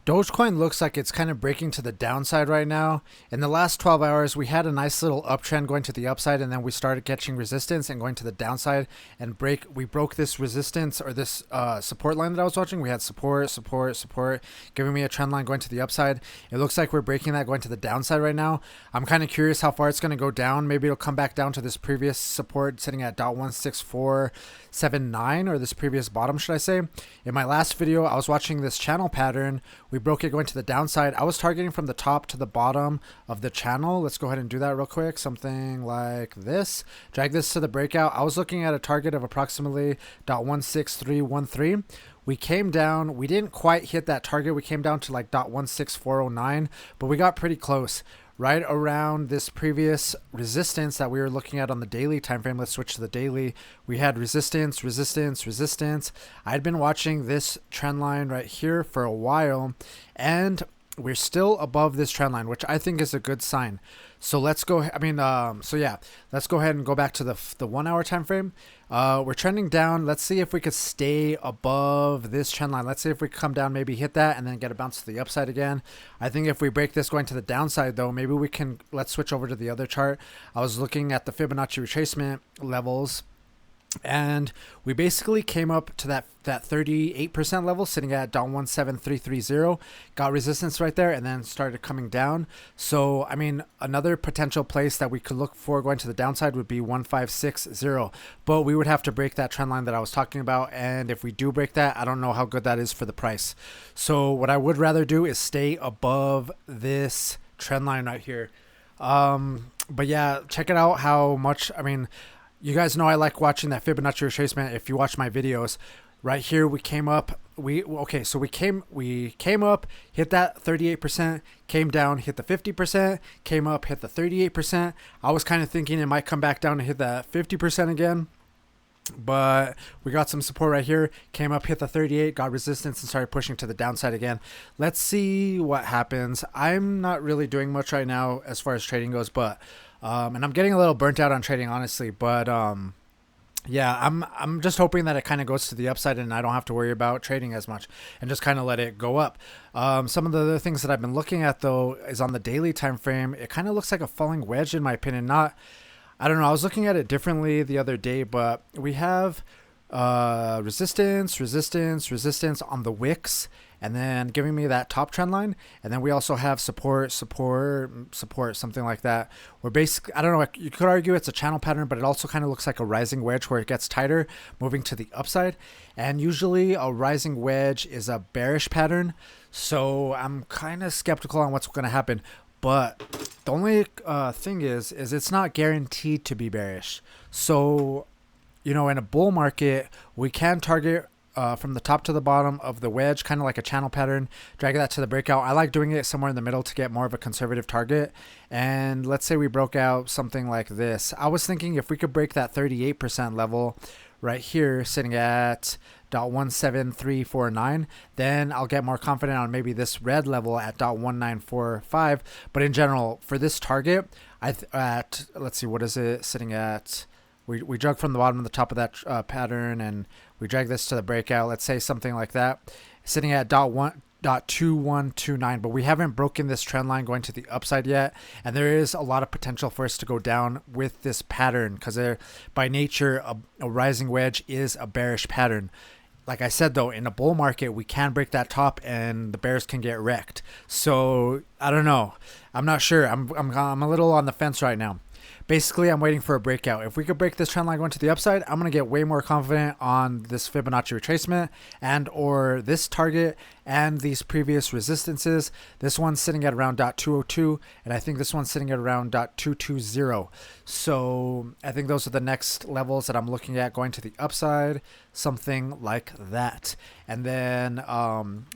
Dogecoin looks like it's kind of breaking to the downside right now. In the last 12 hours, we had a nice little uptrend going to the upside, and then we started catching resistance and going to the downside and we broke this resistance or this support line that I was watching. We had support, support, support, giving me a trend line going to the upside. It looks like we're breaking that going to the downside right now. I'm kind of curious how far it's going to go down. Maybe it'll come back down to this previous support sitting at 0.16479, or this previous bottom, should I say. In my last video, I was watching this channel pattern. We broke it going to the downside. I was targeting from the top to the bottom of the channel. Let's go ahead and do that real quick. Something like this. Drag this to the breakout. I was looking at a target of approximately 0.16313. We came down. We didn't quite hit that target. We came down to like 0.16409, but we got pretty close. Right around this previous resistance that we were looking at on the daily time frame. Let's switch to the daily. We had resistance, resistance, resistance. I'd been watching this trend line right here for a while, and we're still above this trend line, which I think is a good sign. So let's go. Let's go ahead and go back to the 1 hour time frame. We're trending down. Let's see if we could stay above this trend line. Let's see if we come down, maybe hit that, and then get a bounce to the upside again. I think if we break this going to the downside, though, maybe we can. Let's switch over to the other chart. I was looking at the Fibonacci retracement levels, and we basically came up to that 38% level sitting at 0.17330, got resistance right there, and then started coming down. So I mean, another potential place that we could look for going to the downside would be 1.560, but we would have to break that trend line that I was talking about, and if we do break that, I don't know how good that is for the price. So what I would rather do is stay above this trend line right here. But yeah, check it out how much, I mean, you guys know I like watching that Fibonacci retracement. If you watch my videos, right here we came up. We came up, hit that 38%, came down, hit the 50%, came up, hit the 38%. I was kind of thinking it might come back down and hit that 50% again, but we got some support right here, came up, hit the 38, got resistance, and started pushing to the downside again. Let's see what happens. I'm not really doing much right now as far as trading goes, but and I'm getting a little burnt out on trading, honestly, but yeah, I'm just hoping that it kind of goes to the upside and I don't have to worry about trading as much and just kind of let it go up. Some of the other things that I've been looking at, though, is on the daily time frame. It kind of looks like a falling wedge in my opinion. I don't know, I was looking at it differently the other day, but we have resistance, resistance, resistance on the wicks, and then giving me that top trend line, and then we also have support, support, support, something like that. We're basically, I don't know, you could argue it's a channel pattern, but it also kind of looks like a rising wedge where it gets tighter, moving to the upside. And usually a rising wedge is a bearish pattern, so I'm kind of skeptical on what's going to happen. But the only thing is it's not guaranteed to be bearish. So, you know, in a bull market, we can target from the top to the bottom of the wedge, kind of like a channel pattern, drag that to the breakout. I like doing it somewhere in the middle to get more of a conservative target. And let's say we broke out something like this. I was thinking if we could break that 38% level right here, sitting at 0.17349, then I'll get more confident on maybe this red level at 0.1945. But in general, for this target, let's see, what is it sitting at? We drug from the bottom to the top of that pattern, and we drag this to the breakout. Let's say something like that, sitting at 0.2129, but we haven't broken this trend line going to the upside yet, and there is a lot of potential for us to go down with this pattern because by nature a rising wedge is a bearish pattern. Like I said, though, in a bull market, we can break that top and the bears can get wrecked. So I don't know. I'm not sure. I'm a little on the fence right now. Basically, I'm waiting for a breakout. If we could break this trend line going to the upside, I'm going to get way more confident on this Fibonacci retracement and or this target and these previous resistances. This one's sitting at around 0.202, and I think this one's sitting at around 0.220. So I think those are the next levels that I'm looking at going to the upside, something like that. And then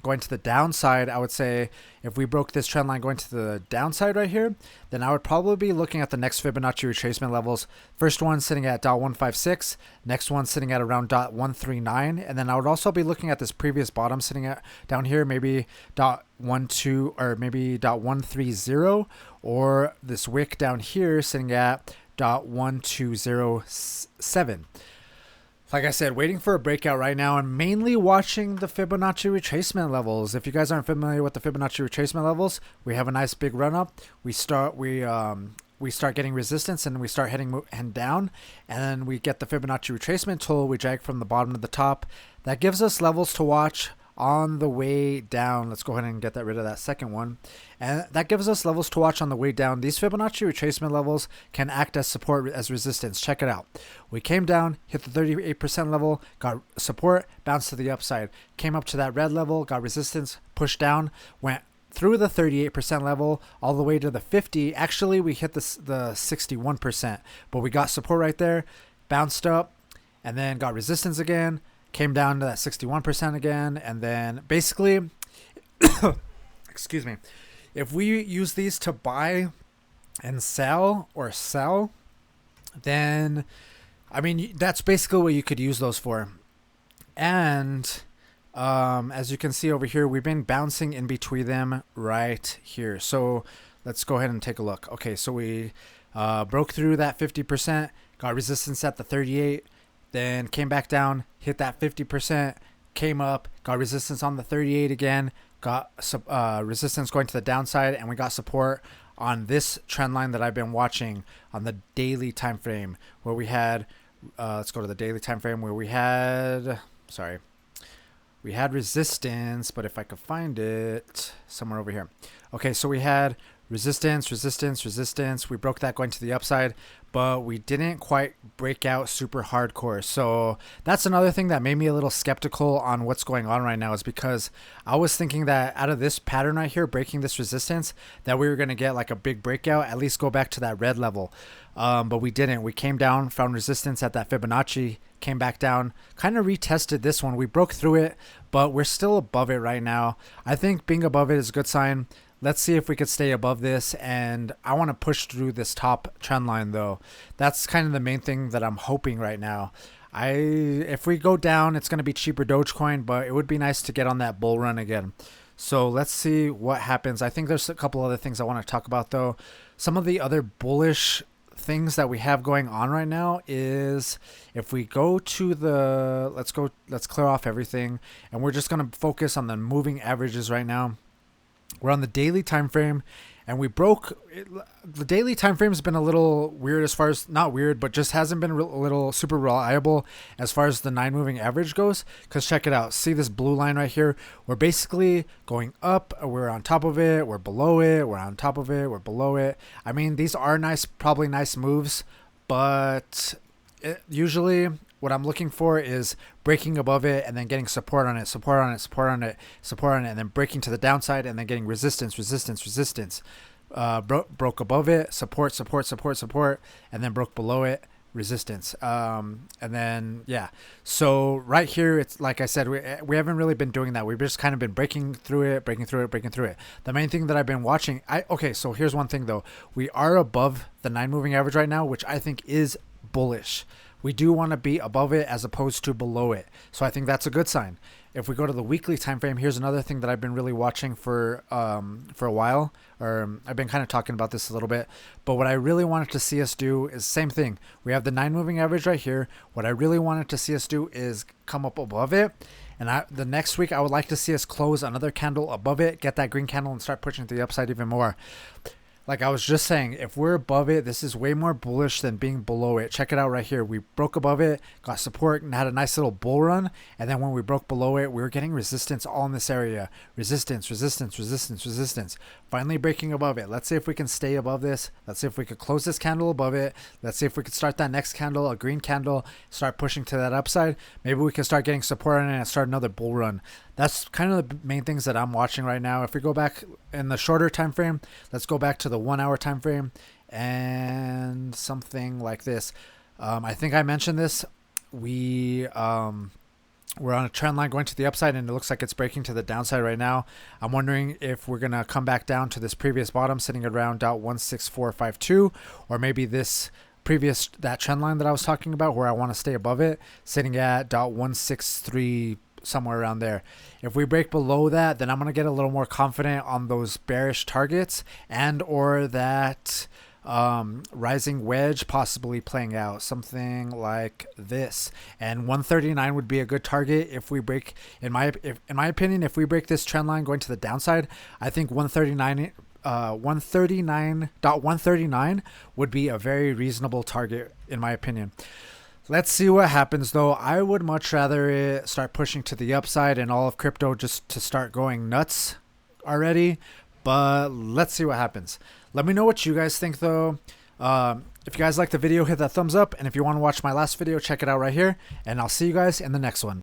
going to the downside, I would say if we broke this trend line going to the downside right here, then I would probably be looking at the next Fibonacci retracement levels. First one sitting at 0.156, next one sitting at around 0.139, and then I would also be looking at this previous bottom sitting at down here, maybe 0.12 or maybe 0.130, or this wick down here sitting at 0.1207. Like I said, waiting for a breakout right now and mainly watching the Fibonacci retracement levels. If you guys aren't familiar with the Fibonacci retracement levels, we have a nice big run up. We start getting resistance and we start heading down, and then we get the Fibonacci retracement tool. We drag from the bottom to the top. That gives us levels to watch on the way down. Let's go ahead and get rid of that second one. And that gives us levels to watch on the way down. These Fibonacci retracement levels can act as support, as resistance. Check it out. We came down, hit the 38% level, got support, bounced to the upside. Came up to that red level, got resistance, pushed down, went through the 38% level all the way to the 50. Actually, we hit the 61%, but we got support right there, bounced up, and then got resistance again, came down to that 61% again, and then basically, excuse me, if we use these to buy and sell, then, I mean, that's basically what you could use those for. And as you can see over here, we've been bouncing in between them right here. So let's go ahead and take a look. Okay, so we broke through that 50%, got resistance at the 38, then came back down, hit that 50%, came up, got resistance on the 38 again, got resistance going to the downside, and we got support on this trend line that I've been watching on the daily time frame, where we had let's go to the daily time frame, where we had resistance, but if I could find it somewhere over here. Okay, so we had resistance. We broke that going to the upside, but we didn't quite break out super hardcore. So that's another thing that made me a little skeptical on what's going on right now, is because I was thinking that out of this pattern right here, breaking this resistance, that we were going to get like a big breakout, at least go back to that red level. But we didn't. We came down, found resistance at that Fibonacci, came back down, kind of retested this one. We broke through it, but we're still above it right now. I think being above it is a good sign. Let's see if we could stay above this, and I want to push through this top trend line though. That's kind of the main thing that I'm hoping right now. If we go down, it's going to be cheaper Dogecoin, but it would be nice to get on that bull run again. So let's see what happens. I think there's a couple other things I want to talk about though. Some of the other bullish things that we have going on right now is, if we go to the, let's clear off everything, and we're just going to focus on the moving averages right now. We're on the daily time frame, and we broke the daily time frame has been a little weird, as far as, not weird, but just hasn't been a little super reliable as far as the 9 moving average goes. Because check it out, see this blue line right here? We're basically going up, we're on top of it, we're below it, we're on top of it, we're below it. I mean, these are nice, probably nice moves, but usually what I'm looking for is breaking above it and then getting support on it, and then breaking to the downside and then getting resistance. Broke above it, support, and then broke below it, resistance. And then, yeah. So right here, it's like I said, we haven't really been doing that. We've just kind of been breaking through it. The main thing that I've been watching, okay, so here's one thing though. We are above the 9 moving average right now, which I think is bullish. We do want to be above it as opposed to below it. So I think that's a good sign. If we go to the weekly time frame, here's another thing that I've been really watching for a while, or I've been kind of talking about this a little bit. But what I really wanted to see us do is the same thing. We have the 9 moving average right here. What I really wanted to see us do is come up above it. And the next week, I would like to see us close another candle above it, get that green candle, and start pushing to the upside even more. Like I was just saying, if we're above it, this is way more bullish than being below it. Check it out right here. We broke above it, got support, and had a nice little bull run. And then when we broke below it, we were getting resistance all in this area. Resistance. Finally breaking above it. Let's see if we can stay above this. Let's see if we could close this candle above it. Let's see if we could start that next candle, a green candle, start pushing to that upside. Maybe we can start getting support on it and start another bull run. That's kind of the main things that I'm watching right now. If we go back in the shorter time frame, let's go back to the 1 hour time frame and something like this. I think I mentioned this. We're on a trend line going to the upside, and it looks like it's breaking to the downside right now. I'm wondering if we're gonna come back down to this previous bottom sitting around .16452, or maybe this that trend line that I was talking about, where I want to stay above it, sitting at .163, somewhere around there. If we break below that, then I'm going to get a little more confident on those bearish targets, and or that rising wedge possibly playing out, something like this. And 139 would be a good target if we break, in my opinion, if we break this trend line going to the downside. I think 139.139 would be a very reasonable target in my opinion. Let's see what happens though. I would much rather it start pushing to the upside and all of crypto just to start going nuts already, but let's see what happens. Let me know what you guys think though. If you guys like the video, hit that thumbs up, and if you want to watch my last video, check it out right here, and I'll see you guys in the next one.